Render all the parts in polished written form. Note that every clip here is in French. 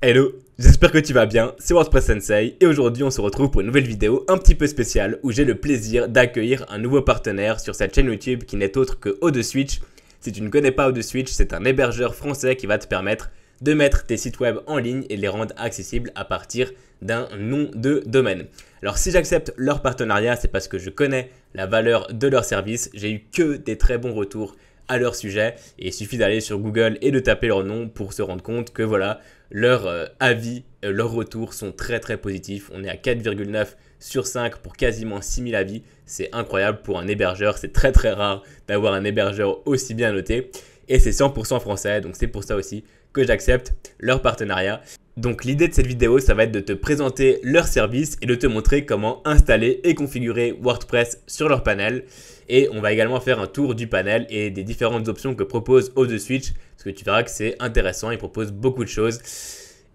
Hello, j'espère que tu vas bien, c'est WordPress Sensei et aujourd'hui on se retrouve pour une nouvelle vidéo un petit peu spéciale où j'ai le plaisir d'accueillir un nouveau partenaire sur cette chaîne YouTube qui n'est autre que ODeSwitch. Si tu ne connais pas ODeSwitch, c'est un hébergeur français qui va te permettre de mettre tes sites web en ligne et de les rendre accessibles à partir d'un nom de domaine. Alors si j'accepte leur partenariat, c'est parce que je connais la valeur de leur service, j'ai eu que des très bons retours à leur sujet et il suffit d'aller sur Google et de taper leur nom pour se rendre compte que voilà, leurs avis, leurs retours sont très très positifs. On est à 4,9 sur 5 pour quasiment 6000 avis. C'est incroyable pour un hébergeur, c'est très très rare d'avoir un hébergeur aussi bien noté. Et c'est 100% français, donc c'est pour ça aussi que j'accepte leur partenariat. Donc l'idée de cette vidéo, ça va être de te présenter leur service et de te montrer comment installer et configurer WordPress sur leur panel. Et on va également faire un tour du panel et des différentes options que propose ODeSwitch, parce que tu verras que c'est intéressant, il propose beaucoup de choses.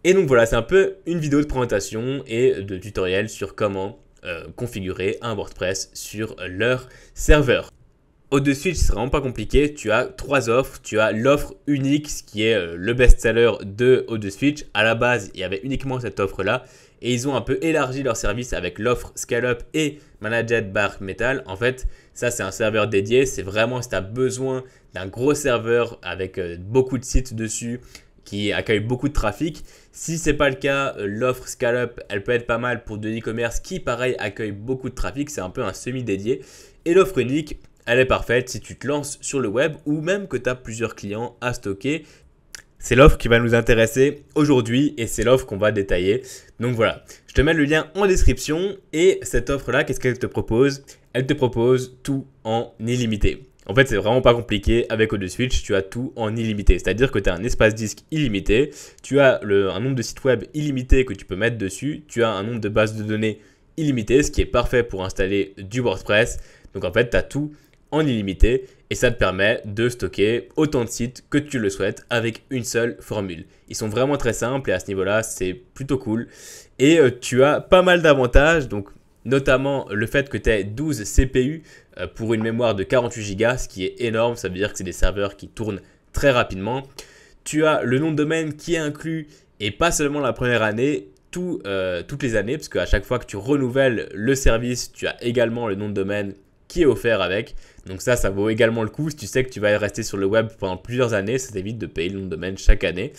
Et donc voilà, c'est un peu une vidéo de présentation et de tutoriel sur comment configurer un WordPress sur leur serveur. ODeSwitch, c'est vraiment pas compliqué. Tu as trois offres. Tu as l'offre unique, ce qui est le best-seller de ODeSwitch. À la base, il y avait uniquement cette offre-là. Et ils ont un peu élargi leur service avec l'offre Scale-up et Managed Bare Metal. En fait, ça, c'est un serveur dédié. C'est vraiment si tu as besoin d'un gros serveur avec beaucoup de sites dessus qui accueille beaucoup de trafic. Si ce n'est pas le cas, l'offre Scale-up, elle peut être pas mal pour de l'e-commerce qui, pareil, accueille beaucoup de trafic. C'est un peu un semi-dédié. Et l'offre unique, elle est parfaite si tu te lances sur le web ou même que tu as plusieurs clients à stocker. C'est l'offre qui va nous intéresser aujourd'hui et c'est l'offre qu'on va détailler. Donc voilà, je te mets le lien en description et cette offre-là, qu'est-ce qu'elle te propose? Elle te propose tout en illimité. En fait, c'est vraiment pas compliqué. Avec ODeSwitch, tu as tout en illimité. C'est-à-dire que tu as un espace disque illimité, tu as un nombre de sites web illimité que tu peux mettre dessus, tu as un nombre de bases de données illimité, ce qui est parfait pour installer du WordPress. Donc en fait, tu as tout en illimité et ça te permet de stocker autant de sites que tu le souhaites avec une seule formule. Ils sont vraiment très simples et à ce niveau-là, c'est plutôt cool. Et tu as pas mal d'avantages, donc notamment le fait que tu aies 12 CPU pour une mémoire de 48 Go, ce qui est énorme, ça veut dire que c'est des serveurs qui tournent très rapidement. Tu as le nom de domaine qui est inclus et pas seulement la première année, toutes les années, parce qu'à chaque fois que tu renouvelles le service, tu as également le nom de domaine qui est offert avec. Donc ça vaut également le coup. Si tu sais que tu vas rester sur le web pendant plusieurs années, ça t'évite de payer le nom de domaine chaque année.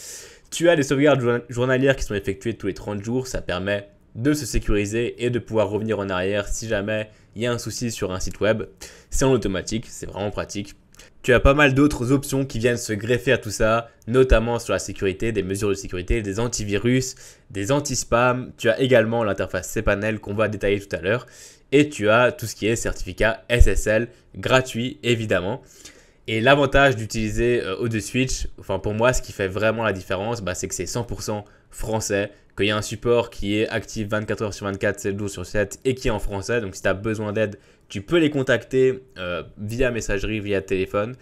Tu as des sauvegardes journalières qui sont effectuées tous les 30 jours. Ça permet de se sécuriser et de pouvoir revenir en arrière si jamais il y a un souci sur un site web. C'est en automatique, c'est vraiment pratique. Tu as pas mal d'autres options qui viennent se greffer à tout ça, notamment sur la sécurité, des mesures de sécurité, des antivirus, des anti-spam. Tu as également l'interface cPanel qu'on va détailler tout à l'heure. Et tu as tout ce qui est certificat SSL gratuit évidemment. Et l'avantage d'utiliser ODeSwitch, enfin pour moi ce qui fait vraiment la différence, c'est que c'est 100% français, qu'il y a un support qui est actif 24 heures sur 24, 7 jours sur 7 et qui est en français. Donc si tu as besoin d'aide, tu peux les contacter via messagerie, via téléphone.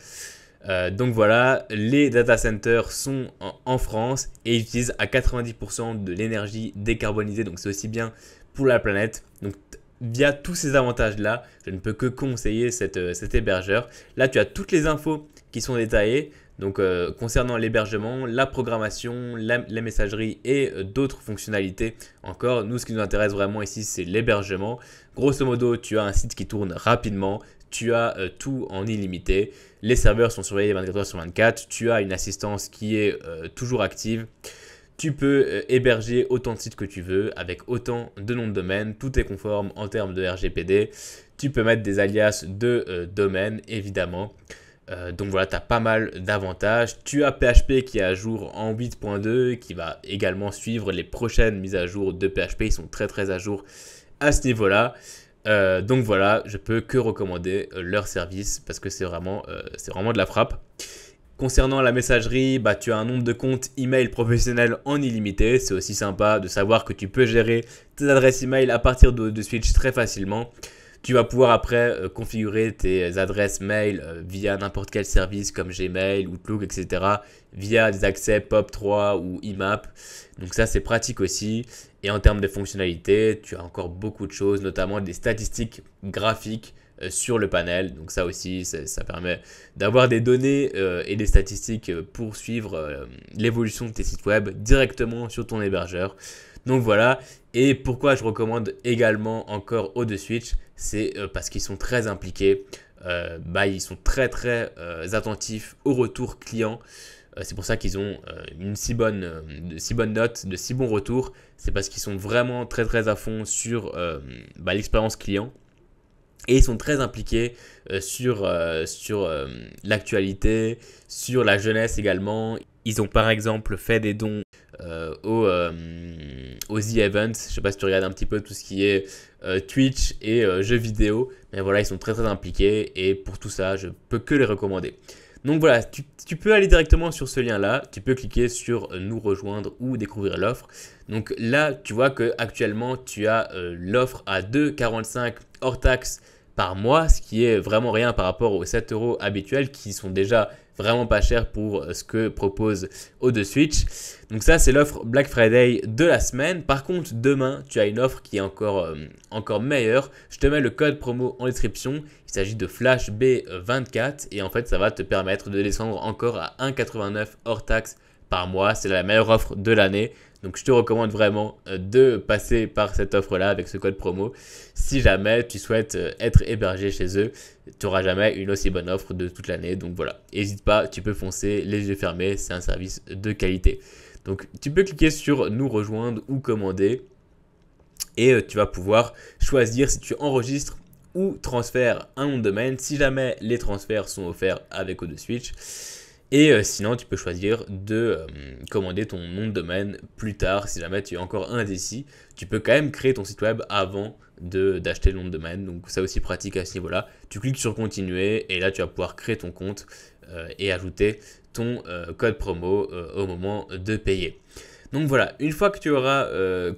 Donc voilà, les data centers sont en France et ils utilisent à 90% de l'énergie décarbonisée. Donc c'est aussi bien pour la planète. Donc via tous ces avantages-là, je ne peux que conseiller cet hébergeur. Là, tu as toutes les infos qui sont détaillées. Donc, concernant l'hébergement, la programmation, les messageries et d'autres fonctionnalités encore. Nous, ce qui nous intéresse vraiment ici, c'est l'hébergement. Grosso modo, tu as un site qui tourne rapidement. Tu as tout en illimité. Les serveurs sont surveillés 24 heures sur 24. Tu as une assistance qui est toujours active. Tu peux héberger autant de sites que tu veux avec autant de noms de domaine. Tout est conforme en termes de RGPD. Tu peux mettre des alias de domaine, évidemment. Donc voilà, tu as pas mal d'avantages. Tu as PHP qui est à jour en 8.2, qui va également suivre les prochaines mises à jour de PHP. Ils sont très très à jour à ce niveau-là. Donc voilà, je peux que recommander leur service parce que c'est vraiment de la frappe. Concernant la messagerie, tu as un nombre de comptes email professionnels en illimité. C'est aussi sympa de savoir que tu peux gérer tes adresses email à partir de Switch très facilement. Tu vas pouvoir après configurer tes adresses mail via n'importe quel service comme Gmail, Outlook, etc. via des accès POP3 ou IMAP. Donc ça, c'est pratique aussi. Et en termes de fonctionnalités, tu as encore beaucoup de choses, notamment des statistiques graphiques sur le panel. Donc ça aussi, ça permet d'avoir des données et des statistiques pour suivre l'évolution de tes sites web directement sur ton hébergeur. Donc voilà, et pourquoi je recommande également encore O2Switch, c'est parce qu'ils sont très impliqués, ils sont très attentifs au retour client. C'est pour ça qu'ils ont une si bonne note, de si bons retours. C'est parce qu'ils sont vraiment très à fond sur l'expérience client. Et ils sont très impliqués sur l'actualité, sur la jeunesse également. Ils ont par exemple fait des dons aux The Events. Je ne sais pas si tu regardes un petit peu tout ce qui est Twitch et jeux vidéo. Mais voilà, ils sont très impliqués. Et pour tout ça, je peux que les recommander. Donc voilà, tu peux aller directement sur ce lien-là. Tu peux cliquer sur nous rejoindre ou découvrir l'offre. Donc là, tu vois qu'actuellement, tu as l'offre à 2,45 hors taxe par mois, ce qui est vraiment rien par rapport aux 7 € habituels qui sont déjà vraiment pas chers pour ce que propose O2Switch. Donc ça, c'est l'offre Black Friday de la semaine. Par contre, demain, tu as une offre qui est encore meilleure. Je te mets le code promo en description. Il s'agit de FlashB24 et en fait, ça va te permettre de descendre encore à 1,89 hors taxe par mois. C'est la meilleure offre de l'année. Donc, je te recommande vraiment de passer par cette offre-là avec ce code promo. Si jamais tu souhaites être hébergé chez eux, tu n'auras jamais une aussi bonne offre de toute l'année. Donc, voilà. N'hésite pas, tu peux foncer les yeux fermés. C'est un service de qualité. Donc, tu peux cliquer sur nous rejoindre ou commander. Et tu vas pouvoir choisir si tu enregistres ou transfères un nom de domaine. Si jamais les transferts sont offerts avec O2Switch. Et sinon, tu peux choisir de commander ton nom de domaine plus tard. Si jamais tu es encore indécis, tu peux quand même créer ton site web avant d'acheter le nom de domaine. Donc, c'est aussi pratique à ce niveau-là. Tu cliques sur continuer et là, tu vas pouvoir créer ton compte et ajouter ton code promo au moment de payer. Donc voilà, une fois que tu auras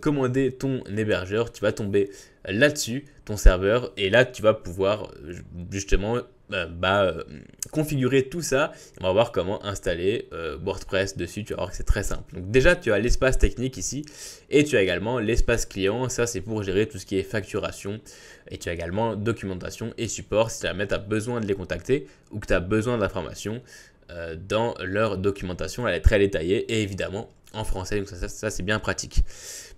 commandé ton hébergeur, tu vas tomber là-dessus, ton serveur, et là, tu vas pouvoir justement configurer tout ça. On va voir comment installer WordPress dessus. Tu vas voir que c'est très simple. Donc déjà, tu as l'espace technique ici et tu as également l'espace client. Ça, c'est pour gérer tout ce qui est facturation. Et tu as également documentation et support si jamais tu as besoin de les contacter ou que tu as besoin d'informations dans leur documentation. Elle est très détaillée et évidemment en français. Donc ça c'est bien pratique.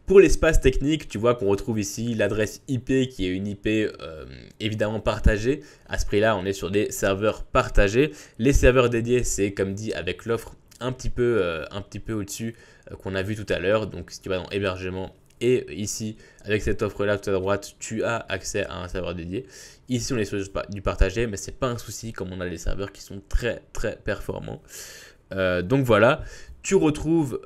Pour l'espace technique, tu vois qu'on retrouve ici l'adresse IP qui est une IP évidemment partagée. À ce prix-là, on est sur des serveurs partagés. Les serveurs dédiés, c'est comme dit avec l'offre un petit peu au-dessus qu'on a vu tout à l'heure. Donc si tu vas dans hébergement et ici avec cette offre-là tout à droite, tu as accès à un serveur dédié. Ici, on est sur du partagé, mais c'est pas un souci comme on a des serveurs qui sont très performants. Donc voilà. Tu retrouves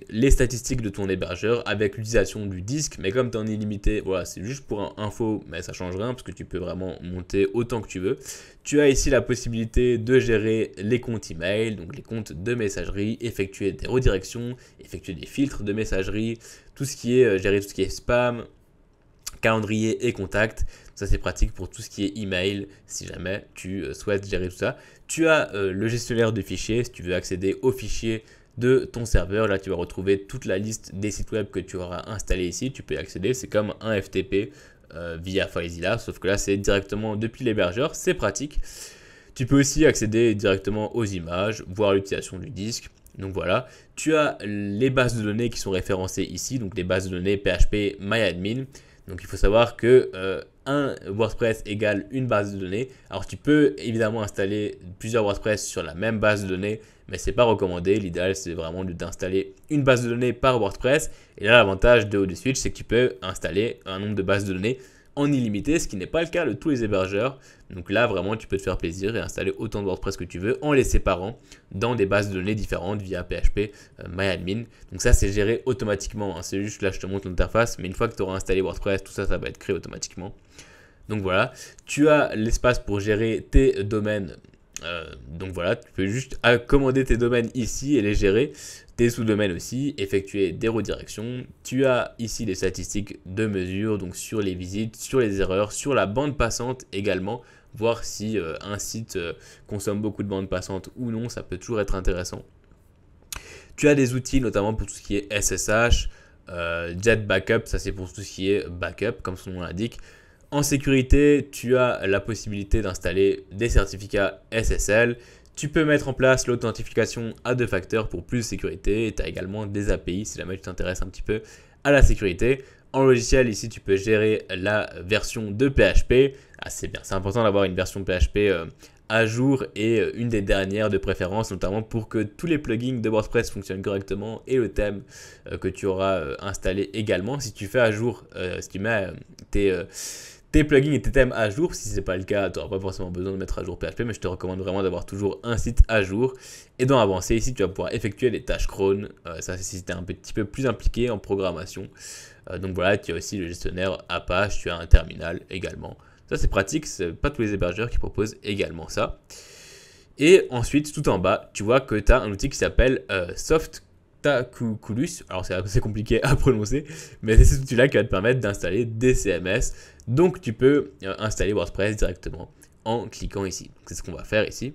les statistiques de ton hébergeur avec l'utilisation du disque, mais comme tu es en illimité, voilà, c'est juste pour info, mais ça change rien parce que tu peux vraiment monter autant que tu veux. Tu as ici la possibilité de gérer les comptes email, donc les comptes de messagerie, effectuer des redirections, effectuer des filtres de messagerie, tout ce qui est gérer tout ce qui est spam, calendrier et contact. Ça, c'est pratique pour tout ce qui est email si jamais tu souhaites gérer tout ça. Tu as le gestionnaire de fichiers si tu veux accéder aux fichiers de ton serveur. Là, tu vas retrouver toute la liste des sites web que tu auras installés ici. Tu peux y accéder. C'est comme un FTP via FileZilla, sauf que là, c'est directement depuis l'hébergeur. C'est pratique. Tu peux aussi accéder directement aux images, voir l'utilisation du disque. Donc voilà, tu as les bases de données qui sont référencées ici, donc les bases de données PHP MyAdmin. Donc il faut savoir que un WordPress égale une base de données. Alors tu peux évidemment installer plusieurs WordPress sur la même base de données, mais ce n'est pas recommandé. L'idéal, c'est vraiment d'installer une base de données par WordPress. Et là, l'avantage de O2Switch, c'est que tu peux installer un nombre de bases de données en illimité, ce qui n'est pas le cas de tous les hébergeurs. Donc là, vraiment, tu peux te faire plaisir et installer autant de WordPress que tu veux en les séparant dans des bases de données différentes via PHP MyAdmin. Donc ça, c'est géré automatiquement. Hein. C'est juste là, je te montre l'interface, mais une fois que tu auras installé WordPress, tout ça, ça va être créé automatiquement. Donc voilà, tu as l'espace pour gérer tes domaines. Donc voilà, tu peux juste commander tes domaines ici et les gérer. Tes sous-domaines aussi, effectuer des redirections. Tu as ici les statistiques de mesure, donc sur les visites, sur les erreurs, sur la bande passante également. Voir si un site consomme beaucoup de bande passante ou non, ça peut toujours être intéressant. Tu as des outils notamment pour tout ce qui est SSH, Jet Backup, ça c'est pour tout ce qui est backup comme son nom l'indique. En sécurité, tu as la possibilité d'installer des certificats SSL. Tu peux mettre en place l'authentification à 2 facteurs pour plus de sécurité. Tu as également des API si jamais tu t'intéresses un petit peu à la sécurité. En logiciel, ici, tu peux gérer la version de PHP. Ah, c'est bien, c'est important d'avoir une version de PHP à jour et une des dernières de préférence, notamment pour que tous les plugins de WordPress fonctionnent correctement et le thème que tu auras installé également. Si tu fais à jour, si tu mets tes plugins et tes thèmes à jour, si ce n'est pas le cas, tu n'auras pas forcément besoin de mettre à jour PHP, mais je te recommande vraiment d'avoir toujours un site à jour. Et dans Avancé, ici, tu vas pouvoir effectuer les tâches cron. Ça, c'est si tu es un petit peu plus impliqué en programmation. Donc voilà, tu as aussi le gestionnaire Apache, tu as un terminal également. Ça, c'est pratique, c'est pas tous les hébergeurs qui proposent également ça. Et ensuite, tout en bas, tu vois que tu as un outil qui s'appelle Softaculous. Alors, c'est assez compliqué à prononcer, mais c'est cet outil-là qui va te permettre d'installer des CMS. Donc, tu peux installer WordPress directement en cliquant ici. C'est ce qu'on va faire ici.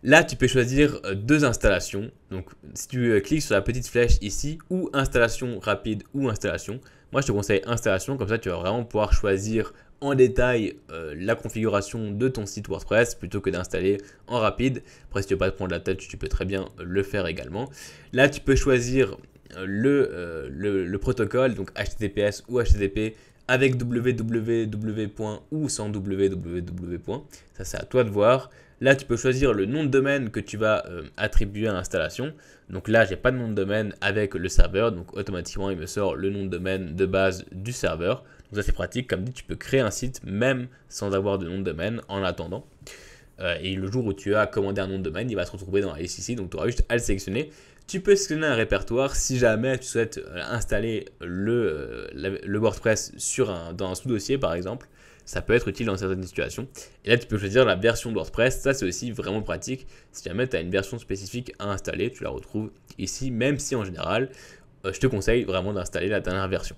Là, tu peux choisir 2 installations. Donc, si tu cliques sur la petite flèche ici, ou installation rapide ou installation. Moi, je te conseille installation, comme ça, tu vas vraiment pouvoir choisir en détail la configuration de ton site WordPress plutôt que d'installer en rapide. Après, si tu ne veux pas te prendre la tête, tu peux très bien le faire également. Là, tu peux choisir le protocole, donc HTTPS ou HTTP avec www. Ou sans www. Ça, c'est à toi de voir. Là, tu peux choisir le nom de domaine que tu vas attribuer à l'installation. Donc là, j'ai pas de nom de domaine avec le serveur. Donc automatiquement, il me sort le nom de domaine de base du serveur. Donc ça, c'est pratique. Comme dit, tu peux créer un site même sans avoir de nom de domaine en attendant. Et le jour où tu as commandé un nom de domaine, il va se retrouver dans la liste ici. Donc tu auras juste à le sélectionner. Tu peux sélectionner un répertoire si jamais tu souhaites installer le WordPress dans un sous-dossier par exemple. Ça peut être utile dans certaines situations. Et là, tu peux choisir la version de WordPress. Ça, c'est aussi vraiment pratique. Si jamais tu as une version spécifique à installer, tu la retrouves ici, même si en général, je te conseille vraiment d'installer la dernière version.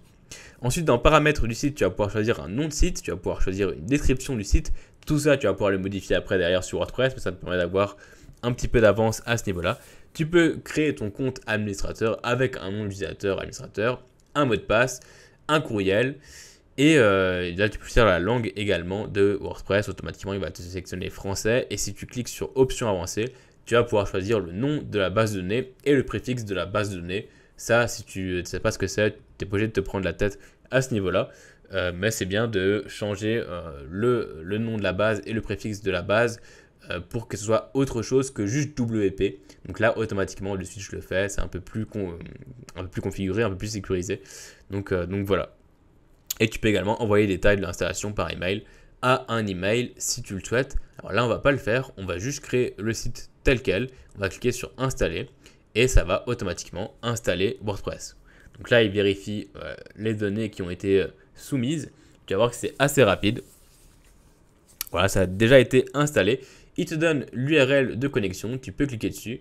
Ensuite, dans paramètres du site, tu vas pouvoir choisir un nom de site, tu vas pouvoir choisir une description du site. Tout ça, tu vas pouvoir le modifier après derrière sur WordPress, mais ça te permet d'avoir un petit peu d'avance à ce niveau-là. Tu peux créer ton compte administrateur avec un nom d'utilisateur administrateur, un mot de passe, un courriel. Et là, tu peux choisir la langue également de WordPress. Automatiquement, il va te sélectionner français. Et si tu cliques sur options avancées, tu vas pouvoir choisir le nom de la base de données et le préfixe de la base de données. Ça, si tu ne sais pas ce que c'est, tu es obligé de te prendre la tête à ce niveau-là. Mais c'est bien de changer le nom de la base et le préfixe de la base pour que ce soit autre chose que juste WP. Donc là, automatiquement, le switch le fait. C'est un peu plus configuré, un peu plus sécurisé. Donc voilà. Et tu peux également envoyer des détails de l'installation par email à un email si tu le souhaites. Alors là, on ne va pas le faire, on va juste créer le site tel quel. On va cliquer sur installer et ça va automatiquement installer WordPress. Donc là, il vérifie les données qui ont été soumises. Tu vas voir que c'est assez rapide. Voilà, ça a déjà été installé. Il te donne l'URL de connexion, tu peux cliquer dessus.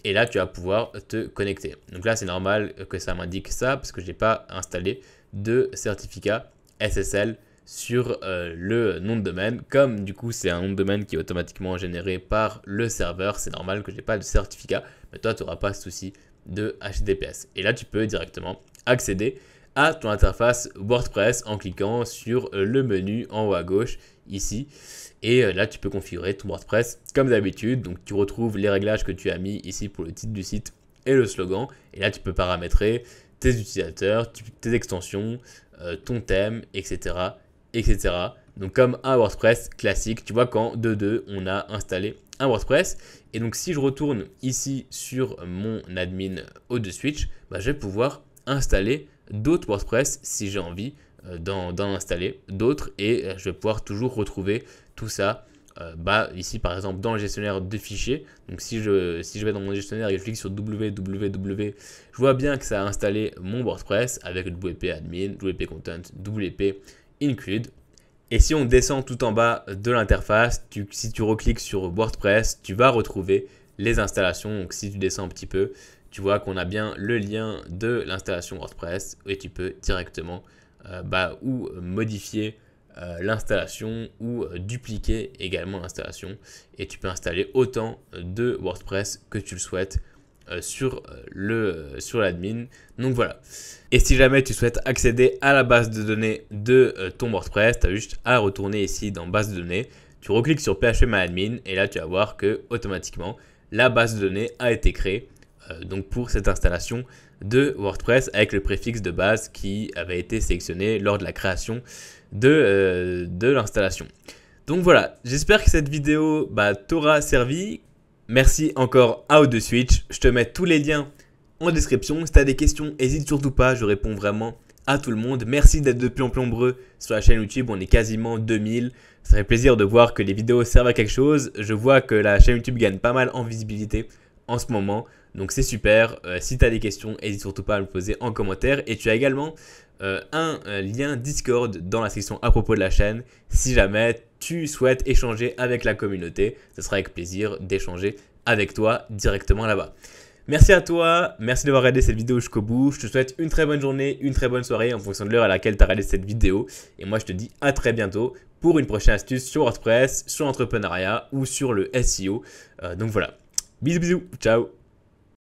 Et là, tu vas pouvoir te connecter. Donc là, c'est normal que ça m'indique ça parce que je n'ai pas installé de certificat SSL sur le nom de domaine. Comme du coup, c'est un nom de domaine qui est automatiquement généré par le serveur, c'est normal que je n'ai pas de certificat. Mais toi, tu n'auras pas de souci de HTTPS. Et là, tu peux directement accéder à ton interface WordPress en cliquant sur le menu en haut à gauche ici. Et là, tu peux configurer ton WordPress comme d'habitude. Donc, tu retrouves les réglages que tu as mis ici pour le titre du site et le slogan. Et là, tu peux paramétrer tes utilisateurs, tes extensions, ton thème, etc., etc. Donc, comme un WordPress classique, tu vois qu'en 2.2, on a installé un WordPress. Et donc, si je retourne ici sur mon admin Odeswitch, je vais pouvoir installer d'autres WordPress si j'ai envie d'en installer d'autres. Et je vais pouvoir toujours retrouver tout ça ici par exemple dans le gestionnaire de fichiers. Donc si je vais dans mon gestionnaire et je clique sur www, je vois bien que ça a installé mon WordPress avec WP admin, WP content, WP include. Et si on descend tout en bas de l'interface, si tu recliques sur WordPress, tu vas retrouver les installations. Donc si tu descends un petit peu, tu vois qu'on a bien le lien de l'installation WordPress et tu peux directement ou modifier l'installation ou dupliquer également l'installation et tu peux installer autant de WordPress que tu le souhaites sur l'admin. Donc voilà. Et si jamais tu souhaites accéder à la base de données de ton WordPress, tu as juste à retourner ici dans base de données. Tu recliques sur phpMyAdmin et là tu vas voir que automatiquement la base de données a été créée donc pour cette installation de WordPress avec le préfixe de base qui avait été sélectionné lors de la création de l'installation. Donc voilà, j'espère que cette vidéo t'aura servi. Merci encore à Odeswitch. Je te mets tous les liens en description. Si tu as des questions, n'hésite surtout pas, je réponds vraiment à tout le monde. Merci d'être de plus en plus nombreux sur la chaîne YouTube, on est quasiment 2000. Ça fait plaisir de voir que les vidéos servent à quelque chose. Je vois que la chaîne YouTube gagne pas mal en visibilité en ce moment. Donc c'est super. Si tu as des questions, n'hésite surtout pas à me poser en commentaire. Et tu as également un lien Discord dans la section à propos de la chaîne. Si jamais tu souhaites échanger avec la communauté, ce sera avec plaisir d'échanger avec toi directement là-bas. Merci à toi, merci d'avoir regardé cette vidéo jusqu'au bout. Je te souhaite une très bonne journée, une très bonne soirée en fonction de l'heure à laquelle tu as regardé cette vidéo. Et moi je te dis à très bientôt pour une prochaine astuce sur WordPress, sur l'entrepreneuriat ou sur le SEO. Donc voilà, bisous bisous, ciao.